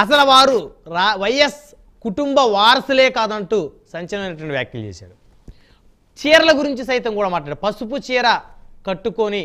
అసలు వారు వైఎస్ కుటుంబ వారసులే కాదంటూ సంచలనమైనటువంటి వ్యాఖ్యలు చేశాడు. చీరల గురించి సైతం కూడా మాట్లాడారు. పసుపు చీర కట్టుకొని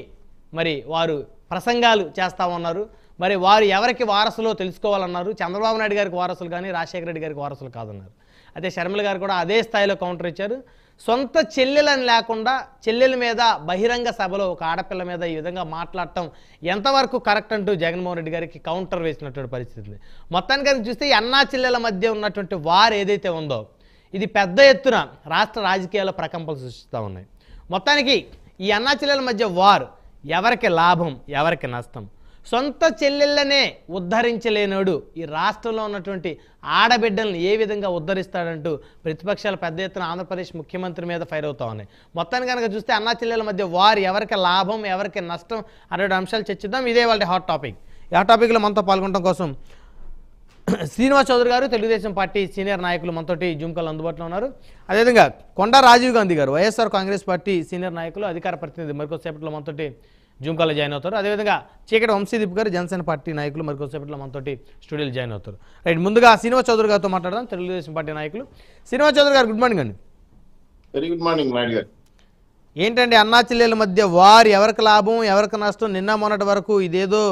మరి వారు ప్రసంగాలు చేస్తా ఉన్నారు. మరి వారు ఎవరికి వారసులో తెలుసుకోవాలన్నారు. చంద్రబాబు నాయుడు గారికి వారసులు కానీ రాజశేఖర రెడ్డి గారికి వారసులు కాదన్నారు. అయితే షర్మిల గారు కూడా అదే స్థాయిలో కౌంటర్ ఇచ్చారు. సొంత చెల్లెలని లేకుండా చెల్లెల మీద బహిరంగ సభలో ఒక ఆడపిల్ల మీద ఈ విధంగా మాట్లాడటం ఎంతవరకు కరెక్ట్ అంటూ జగన్మోహన్ రెడ్డి గారికి కౌంటర్ వేసినటువంటి పరిస్థితి. మొత్తానికి కనుక చూస్తే ఈ అన్నా చెల్లెల మధ్య ఉన్నటువంటి వారు ఏదైతే ఉందో ఇది పెద్ద ఎత్తున రాష్ట్ర రాజకీయాల్లో ప్రకంపనలు సృష్టిస్తూ ఉన్నాయి. మొత్తానికి ఈ అన్నా చెల్లెల మధ్య వారు ఎవరికి లాభం ఎవరికి నష్టం, సొంత చెల్లెళ్ళనే ఉద్ధరించలేనోడు ఈ రాష్ట్రంలో ఉన్నటువంటి ఆడబిడ్డలను ఏ విధంగా ఉద్ధరిస్తాడంటూ ప్రతిపక్షాలు పెద్ద ఎత్తున ఆంధ్రప్రదేశ్ ముఖ్యమంత్రి మీద ఫైర్ అవుతూ ఉన్నాయి. మొత్తాన్ని కనుక చూస్తే అన్నా చెల్లెల మధ్య వారు ఎవరికి లాభం ఎవరికి నష్టం అనే అంశాలు చర్చిద్దాం. ఇదే వాళ్ళ హాట్ టాపిక్. ఈ హాట్ టాపిక్లో మనతో పాల్గొనడం కోసం శ్రీనివాస్ చౌదరి గారు తెలుగుదేశం పార్టీ సీనియర్ నాయకులు మనతోటి జూమ్ కాల్ అందుబాటులో ఉన్నారు. అదేవిధంగా కొండా రాజీవ్ గాంధీ గారు వైఎస్ఆర్ కాంగ్రెస్ పార్టీ సీనియర్ నాయకులు అధికార ప్రతినిధి మరికొద్దిసేపట్లో మనతోటి జూమ్ కాల్లో జాయిన్ అవుతారు. అదేవిధంగా చీకటి వంశీదీప్ గారు జనసేన పార్టీ నాయకులు మరికొద్దిసేపట్లో మనతోటి స్టూడియోలో జాయిన్ అవుతారు. రైట్, ముందుగా శ్రీనివాస్ చౌదరి గారితో మాట్లాడదాం. తెలుగుదేశం పార్టీ నాయకులు శ్రీనివాస్ చౌదరి గారు, గుడ్ మార్నింగ్ అండి. వెరీ గుడ్ మార్నింగ్ నాయుడు గారు. ఏంటండి అన్నా చెల్లెల మధ్య వారు ఎవరికి లాభం ఎవరికి నష్టం? నిన్న మొన్నటి వరకు ఇదేదో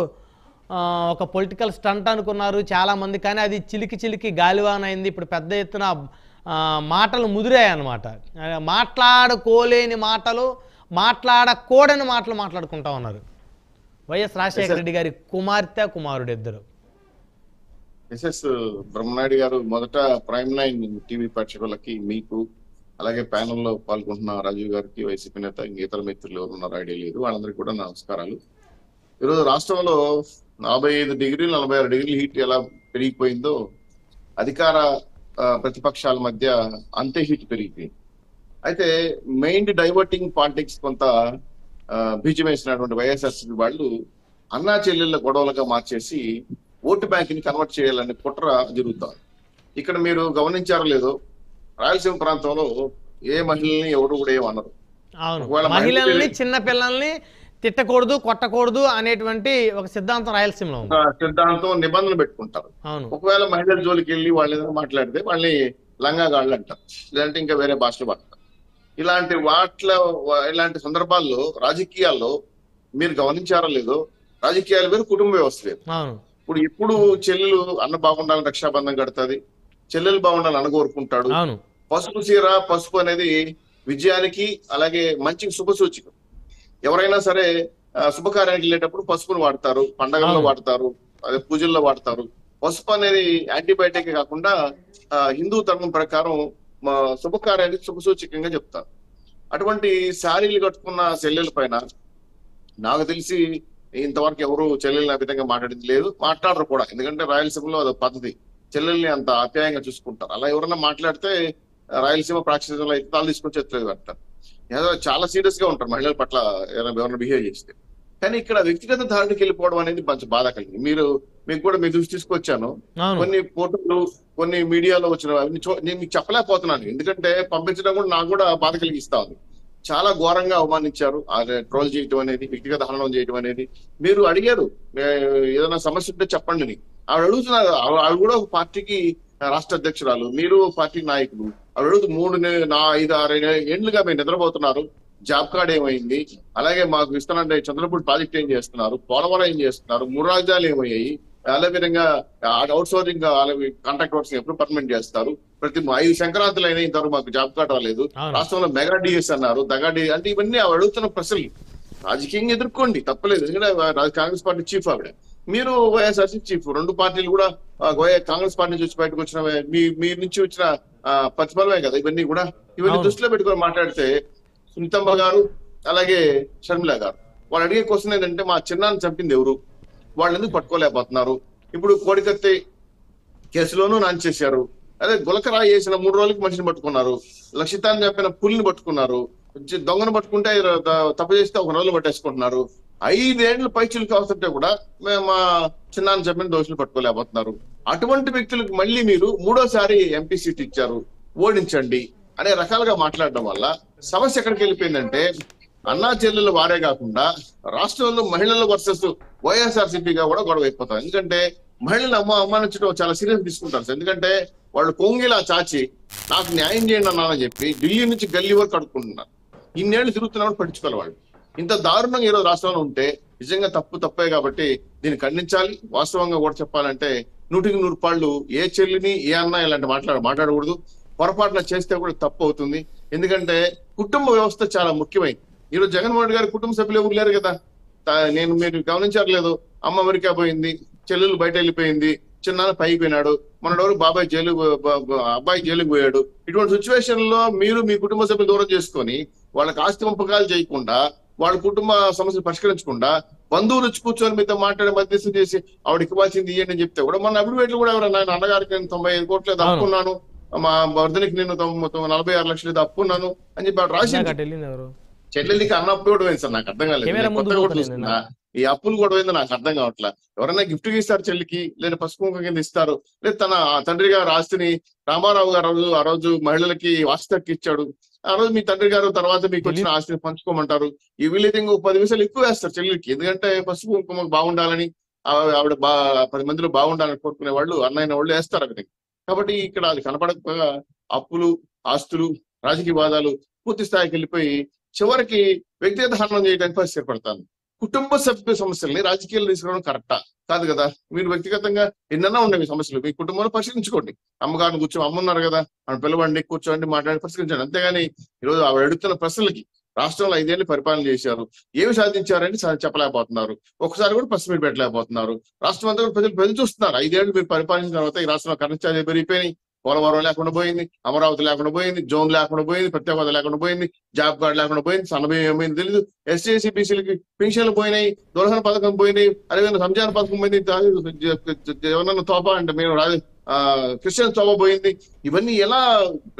ఒక పొలిటికల్ స్టంట్ అనుకున్నారు చాలామంది, కానీ అది చిలికి చిలికి గాలివాన అయింది. ఇప్పుడు పెద్ద ఎత్తున మాటలు ముదిరాయి అన్నమాట. మాట్లాడుకోలేని మాటలు మాట్లాడకూడని మాటలు మాట్లాడుకుంటా ఉన్నారు. వైఎస్ రాజశేఖర రెడ్డి గారి కుమార్తె కుమారుడు ఇద్దరు. ఎస్ఎస్ బ్రహ్మనాయుడు గారు మొదట ప్రైమ్ లైన్ టీవీ ప్రేక్షకులకి, మీకు అలాగే ప్యానెల్లో పాల్గొంటున్న రాజీవ్ గారికి, వైసీపీ నేత ఇతర మిత్రులు ఎవరు ఉన్నారో ఐడియా లేదు, వాళ్ళందరికీ కూడా నమస్కారాలు. ఈరోజు రాష్ట్రంలో 45 డిగ్రీలు 46 డిగ్రీలు హీట్ ఎలా పెరిగిపోయిందో అధికార ప్రతిపక్షాల మధ్య అంతే హీట్ పెరిగిపోయింది. అయితే మెయిన్ డైవర్టింగ్ పాలిటిక్స్ కొంత బీజం వేసినటువంటి వైఎస్ఆర్సీపీ వాళ్ళు అన్నా చెల్లెళ్ళ గొడవలుగా మార్చేసి ఓటు బ్యాంక్ ని కన్వర్ట్ చేయాలనే కుట్ర జరుగుతారు. ఇక్కడ మీరు గమనించారో లేదో, రాయలసీమ ప్రాంతంలో ఏ మహిళల్ని ఎవరు కూడా ఏమన్నారు. మహిళల్ని చిన్న పిల్లల్ని తిట్టకూడదు కొట్టకూడదు అనేటువంటి ఒక సిద్ధాంతం రాయలసీమలో ఉంది. సిద్ధాంతం నిబంధనలు పెట్టుకుంటారు. ఒకవేళ మహిళల జోలికి వెళ్ళి వాళ్ళు ఏదైనా మాట్లాడితే వాళ్ళని లంగాగాళ్ళు అంటారు, లేదంటే ఇంకా వేరే భాషలు పడతారు. ఇలాంటి సందర్భాల్లో రాజకీయాల్లో మీరు గమనించారో లేదో, రాజకీయాలు వేరు, కుటుంబ వ్యవస్థ వేరు. ఇప్పుడు ఎప్పుడు చెల్లెలు అన్న బాగుండాలని రక్షాబంధం కడుతుంది, చెల్లెలు బాగుండాలని అన్న కోరుకుంటాడు. పసుపు చీర, పసుపు అనేది విజయానికి అలాగే మంచికి శుభ సూచికం. ఎవరైనా సరే శుభకార్యానికి వెళ్ళేటప్పుడు పసుపును వాడతారు, పండగల్లో వాడతారు, అదే పూజల్లో వాడతారు. పసుపు అనేది యాంటీబయాటిక్ కాకుండా హిందూ ధర్మం ప్రకారం శుభకార్యానికి శుభ సూచకంగా చెప్తారు. అటువంటి శారీలు కట్టుకున్న చెల్లెల పైన నాకు తెలిసి ఇంతవరకు ఎవరు చెల్లెల్ని ఆ విధంగా మాట్లాడింది లేదు, మాట్లాడరు కూడా. ఎందుకంటే రాయలసీమలో అదొక పద్ధతి, చెల్లెల్ని అంత ఆప్యాయంగా చూసుకుంటారు. అలా ఎవరన్నా మాట్లాడితే రాయలసీమ ప్రాక్షికంలో అయితే తాళ్ళు తీసుకొని చేతులు పెడతారు. ఏదో చాలా సీరియస్ గా ఉంటారు మహిళల పట్ల ఎవరైనా బిహేవ్ చేస్తే. కానీ ఇక్కడ వ్యక్తిగత దాడికి వెళ్ళిపోవడం అనేది కొంచెం బాధ కలిగింది. మీకు కూడా మీ దృష్టి తీసుకొచ్చాను. కొన్ని ఫోటోలు కొన్ని మీడియాలో వచ్చిన నేను మీకు చెప్పలేకపోతున్నాను, ఎందుకంటే పంపించడం కూడా నాకు కూడా బాధ కలిగిస్తా ఉంది. చాలా ఘోరంగా అవమానించారు. ట్రోల్ చేయటం అనేది, వ్యక్తిగత హననం చేయటం అనేది. మీరు అడిగారు ఏదైనా సమస్య ఉంటే చెప్పండి అని. ఆవిడ అడుగుతున్నారు. ఆవిడ కూడా ఒక పార్టీకి రాష్ట్ర అధ్యక్షురాలు, మీరు పార్టీ నాయకులు. ఆవిడ అడుగుతూ 5-6 ఏళ్లుగా మీరు నిద్రపోతున్నారు, జాబ్ కార్డ్ ఏమైంది, అలాగే మాకు ఇస్తానంటే చంద్రపూడి ప్రాజెక్ట్ ఏం చేస్తున్నారు, పోలవరం ఏం చేస్తున్నారు, 3 రాజధానులు ఏమయ్యాయి, అదే విధంగా అవుట్ సోర్సింగ్ కాంట్రాక్ట్ వర్క్స్ ఎప్పుడు పర్మనెంట్ చేస్తారు, ప్రతి 5 సంక్రాంతులు అయినా ఇంతవరకు మాకు జాబ్ కార్డ్ రాలేదు, రాష్ట్రంలో మెగా డిఎస్ అన్నారు, దగా డిఎస్ అంటే ఇవన్నీ అడుగుతున్న ప్రశ్నలు. రాజకీయంగా ఎదుర్కోండి, తప్పలేదు. ఎందుకంటే కాంగ్రెస్ పార్టీ చీఫ్ ఆవిడ, మీరు వైఎస్ఆర్సీపీ చీఫ్. 2 పార్టీలు కూడా కాంగ్రెస్ పార్టీ నుంచి వచ్చి బయటకు వచ్చిన మీ నుంచి వచ్చిన ప్రతిఫలమే కదా ఇవన్నీ కూడా. ఇవన్నీ దృష్టిలో పెట్టుకొని మాట్లాడితే సునీతమ్మ గారు అలాగే షర్మిల గారు వాళ్ళు అడిగే క్వశ్చన్ ఏంటంటే, మా చిన్నాన్ని చంపింది ఎవరు, వాళ్ళు ఎందుకు పట్టుకోలేకపోతున్నారు? ఇప్పుడు కోడికత్తి కేసులోనూ నాన్ చేశారు, అదే గులకరాయి చేసిన 3 రోజులకి మనిషిని పట్టుకున్నారు, లక్షితాన్ని చంపిన పులిని పట్టుకున్నారు, దొంగను పట్టుకుంటే తప్పు చేస్తే 1 రోజులు పట్టేసుకుంటున్నారు. 5 ఏళ్ల పైచులకు అవసరంటే కూడా మా చిన్నాన్ని చంపిన దోషులు పట్టుకోలేకపోతున్నారు. అటువంటి వ్యక్తులకు మళ్ళీ మీరు 3వ ఎంపీ సీట్ ఇచ్చారు, ఓడించండి అనే రకాలుగా మాట్లాడడం వల్ల సమస్య ఎక్కడికి వెళ్ళిపోయిందంటే, అన్నా చెల్లెలు వారే కాకుండా రాష్ట్రంలో మహిళల వర్సెస్ వైఎస్ఆర్సీపీగా కూడా గొడవ అయిపోతాం. ఎందుకంటే మహిళలు అవమానించడం చాలా సీరియస్ తీసుకుంటారు సార్. ఎందుకంటే వాళ్ళు కొంగిలా చాచి నాకు న్యాయం చేయండి అన్నానని చెప్పి ఢిల్లీ నుంచి గల్లీ వరకు అడుక్కుంటున్నారు. ఇన్నేళ్లు తిరుగుతున్నప్పుడు పట్టించుకోవాలి వాళ్ళు. ఇంత దారుణంగా ఈరోజు రాష్ట్రంలో ఉంటే నిజంగా తప్పే కాబట్టి దీన్ని ఖండించాలి. వాస్తవంగా కూడా చెప్పాలంటే 100కి 100 ఏ చెల్లిని ఏ అన్న ఇలాంటి మాట్లాడకూడదు. పొరపాటున చేస్తే కూడా తప్పు అవుతుంది. ఎందుకంటే కుటుంబ వ్యవస్థ చాలా ముఖ్యమైంది. ఈరోజు జగన్మోహన్ రెడ్డి గారి కుటుంబ సభ్యులు ఎవరు లేరు కదా. మీరు గమనించట్లేదు, అమ్మ అమెరికా పోయింది, చెల్లెలు బయట వెళ్ళిపోయింది, చిన్నాన్న పైకి పోయినాడు, మనోడు అబ్బాయి జైలుకు పోయాడు. ఇటువంటి సిచ్యువేషన్ లో మీరు మీ కుటుంబ సభ్యులు దూరం చేసుకొని వాళ్ళకి ఆస్తి పంపకాలు చేయకుండా వాళ్ళ కుటుంబ సమస్యలు పరిష్కరించకుండా బంధువులు వచ్చి కూర్చొని మీతో మాట్లాడి మధ్యస్థం చేసి ఆవిడకి ఇవ్వాల్సింది ఇయ్యండి అని చెప్తే కూడా మన అభివేట్లు కూడా ఎవరన్నా అన్నగారికి నేను 95 కోట్లు ఏదో అప్పున్నాను, మా వర్ధనికి నేను 46 లక్షలు ఏదో అప్పున్నాను అని చెప్పి ఆవిడ రాసి చెల్లెలికి అన్న అప్పు కూడా పోయింది సార్. నాకు అర్థం కాలేదు. కొత్తగా కూడా చూస్తున్నా ఈ అప్పులు కూడా పోయిందో నాకు అర్థం కావట్లా. ఎవరైనా గిఫ్ట్ ఇస్తారు చెల్లికి, లేదా పసుపు కుంకుమ కింద ఇస్తారు, లేదా తన తండ్రి గారు ఆస్తిని రామారావు గారు ఆ రోజు మహిళలకి వాస్తు ఇచ్చాడు. ఆ రోజు మీ తండ్రి గారు తర్వాత మీకు వచ్చిన ఆస్తిని పంచుకోమంటారు. ఈ వీళ్ళైతే ఇంకో 10 పైసలు ఎక్కువ వేస్తారు చెల్లికి. ఎందుకంటే పసుపు కుంకుమ బాగుండాలని, ఆవిడ 10 మందిలో బాగుండాలని కోరుకునే వాళ్ళు అన్నైన వాళ్ళు వేస్తారు అక్కడికి. కాబట్టి ఇక్కడ అది కనపడకపోగా అప్పులు, ఆస్తులు, రాజకీయ వాదాలు పూర్తి స్థాయికి వెళ్ళిపోయి చివరికి వ్యక్తిగత హననం చేయడానికి పరిస్థితి ఏర్పడతాను. కుటుంబ సభ్య సమస్యల్ని రాజకీయాలు తీసుకురావడం కరెక్టా కాదు కదా. మీరు వ్యక్తిగతంగా ఎన్నైనా ఉన్నాయి సమస్యలు, మీ కుటుంబంలో పరిశీలించుకోండి. అమ్మగారిని అమ్మున్నారు కదా, ఆమె పిలవండి, కూర్చోండి, మాట్లాడి పరిష్కరించండి. అంతేగాని ఈరోజు ఆవిడ అడుగుతున్న ప్రశ్నలకి రాష్ట్రంలో 5 ఏళ్ళు పరిపాలన చేశారు, ఏమి సాధించారని చెప్పలేకపోతున్నారు. ఒకసారి కూడా ప్రశ్న మీరు పెట్టలేకపోతున్నారు. రాష్ట్రం అంతా కూడా ప్రజలు చూస్తున్నారు. 5 ఏళ్ళు మీరు పరిపాలించిన తర్వాత ఈ రాష్ట్రంలో కరెంట్ ఛార్జీలు పెరిగిపోయినాయి, పోలవరం లేకుండా పోయింది, అమరావతి లేకుండా పోయింది, జోన్ లేకుండా పోయింది, ప్రత్యేక హోదా లేకుండా పోయింది, జాబ్ కార్డు లేకుండా పోయింది, సన్నబియ్యం ఏమైంది తెలియదు, ఎస్సీ బీసీలకి పెన్షన్లు పోయినాయి, దొరహన పథకం పోయినాయి, అదేవిధంగా సంజాన పథకం పోయింది, ఎవరన్నా తోప అంటే మేము క్రిస్టియన్ తోప పోయింది. ఇవన్నీ ఎలా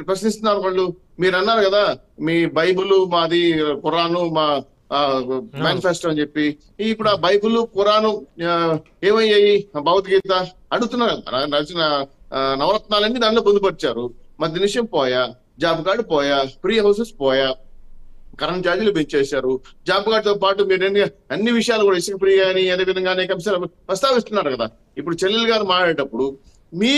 ప్రశ్నిస్తున్నారు వాళ్ళు? మీరు అన్నారు కదా మీ బైబుల్ మాది, ఖురాను మా మేనిఫెస్టో అని చెప్పి. ఇప్పుడు ఆ బైబుల్, ఖురాను ఏమయ్యాయి? భగవద్గీత అడుగుతున్నారు కదా. నచ్చిన నవరత్నాలన్నీ దానిలో పొందుపరిచారు. మధ్య నిమిషం పోయా, జాబ్ కార్డు పోయా, ఫ్రీ హౌసెస్ పోయా, కరెంట్ ఛార్జీలు పెంచేశారు. జాబ్ కార్డుతో పాటు మీరు అన్ని విషయాలు కూడా ఇసుక ఫ్రీ అని అదేవిధంగా అనేక అంశాలు ప్రస్తావిస్తున్నారు కదా. ఇప్పుడు చెల్లెలు గారు మాట్లాడేటప్పుడు మీ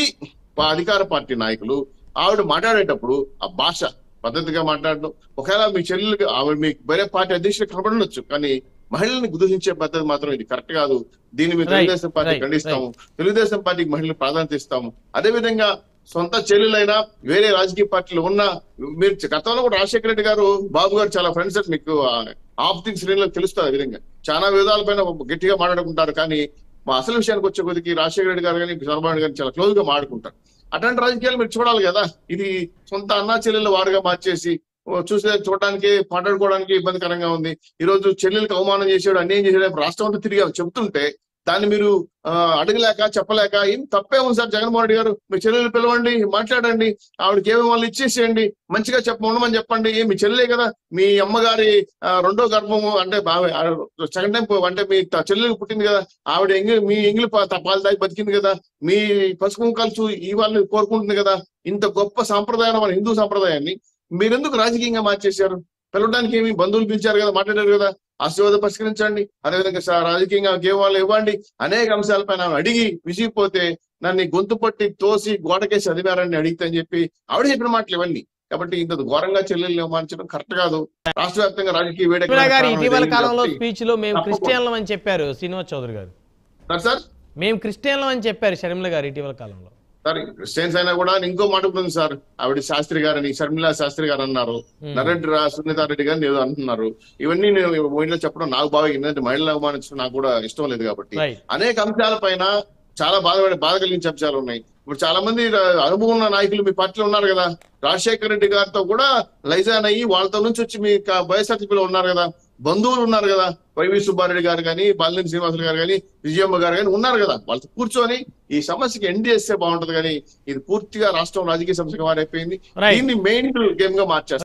అధికార పార్టీ నాయకులు ఆవిడ మాట్లాడేటప్పుడు ఆ భాష పద్ధతిగా మాట్లాడడం, ఒకవేళ మీ చెల్లెలు ఆవిడ మీ వేరే పార్టీ అధ్యక్షులు కనబడవచ్చు, కానీ మహిళల్ని గుర్తించే పద్ధతి మాత్రం ఇది కరెక్ట్ కాదు. దీన్ని మేము తెలుగుదేశం పార్టీ ఖండిస్తాము. తెలుగుదేశం పార్టీకి మహిళలు ప్రాధాన్యత ఇస్తాము. అదేవిధంగా సొంత చెల్లెలైనా వేరే రాజకీయ పార్టీలు ఉన్నా, మీరు గతంలో కూడా రాజశేఖర రెడ్డి గారు, బాబు గారు చాలా ఫ్రెండ్స్ మీకు ఆప్తింగ్ శ్రేణిలో తెలుస్తుంది. ఆ విధంగా చాలా విధాలపైన గట్టిగా మాట్లాడుకుంటారు. కానీ మా అసలు విషయానికి వచ్చే కొద్దికి రాజశేఖర రెడ్డి గారు కానీ చంద్రబాబు నాయుడు గారిని చాలా క్లోజ్ గా మాట్లాడుకుంటారు. అట్లాంటి రాజకీయాలు మీరు చూడాలి కదా. ఇది సొంత అన్నా చెల్లెలు వారుగా మార్చేసి చూడడానికి మాట్లాడుకోవడానికి ఇబ్బందికరంగా ఉంది. ఈ రోజు చెల్లెలకు అవమానం చేసాడు, అన్యాయం చేసాడు, రాష్ట్రం అంతా తిరిగి చెప్తుంటే దాన్ని మీరు అడగలేక చెప్పలేక ఏం తప్పే ఉంది సార్. జగన్మోహన్ రెడ్డి గారు మీ చెల్లెలు పిలవండి, మాట్లాడండి, ఆవిడకి ఏమేమి వాళ్ళు ఇచ్చేసేయండి, మంచిగా ఉండమని చెప్పండి. మీ చెల్లెలే కదా, మీ అమ్మగారి 2వ గర్భము అంటే సెకండ్ టైం అంటే మీ చెల్లెలు పుట్టింది కదా, ఆవిడ మీ ఎంగిలి పాలు తాగి బతికింది కదా, మీ పసుపు కుంకాలు ఇవాళ కోరుకుంటుంది కదా. ఇంత గొప్ప సాంప్రదాయం, మన హిందూ సాంప్రదాయాన్ని మీరెందుకు రాజకీయంగా మార్చేశారు? పిలవడానికి ఏమి బంధువులు పిలిచారు కదా, మాట్లాడారు కదా, ఆశీర్వాదం పరిష్కరించండి, అదేవిధంగా రాజకీయంగా కేవలం ఇవ్వండి. అనేక అంశాలపైన అడిగి విసిగిపోతే నన్ను గొంతు పట్టి తోసి గోడకేసి అధికారాన్ని అడిగితే అని చెప్పి ఆవిడ చెప్పిన మాటలు ఇవన్నీ. కాబట్టి ఇంత ఘోరంగా చెల్లెల్ని అవమానించడం కరెక్ట్ కాదు. రాష్ట్ర వ్యాప్తంగా రాజకీయ వేదిక ఇటీవల కాలంలో స్పీచ్ లో మేము క్రిస్టియన్లం అని చెప్పారు శ్రీనివాస్ చౌదరి గారు. సార్ మేము క్రిస్టియన్లం అని చెప్పారు షర్మిల గారు ఇటీవల కాలంలో. సార్ క్రిస్టియన్స్ అయినా కూడా ఇంకో మాట ఉంటుంది సార్. ఆవిడ శాస్త్రి గారని, షర్మిలా శాస్త్రి గారు అన్నారు, నరెడ్డి సునీతారెడ్డి గారు నేను అంటున్నారు. ఇవన్నీ నేను ఇంట్లో చెప్పడం నాకు బాగా, ఎందుకంటే మహిళలు అవమానించడం నాకు కూడా ఇష్టం లేదు. కాబట్టి అనేక అంశాల పైన చాలా బాధ కలిగించే అంశాలు ఉన్నాయి. ఇప్పుడు చాలా మంది అనుభవం ఉన్న నాయకులు మీ పార్టీలో ఉన్నారు కదా. రాజశేఖర రెడ్డి గారితో కూడా లైజాన్ అయ్యి వాళ్ళతో నుంచి వచ్చి మీ వైఎస్ఆర్సీపీలో ఉన్నారు కదా, బంధువులు ఉన్నారు కదా, వైవి సుబ్బారెడ్డి గారు కానీ, బాలినేని శ్రీనివాసులు గారు కానీ, విజయమ్మ గారు కానీ ఉన్నారు కదా. వాళ్ళతో కూర్చొని ఈ సమస్యకి ఎండ్ చేస్తే బాగుంటది. కానీ ఇది పూర్తిగా రాష్ట్రం రాజకీయ సమస్యగా మారైపోయింది. దీన్ని మెయిన్ గేమ్ గా మార్చేస్తారు.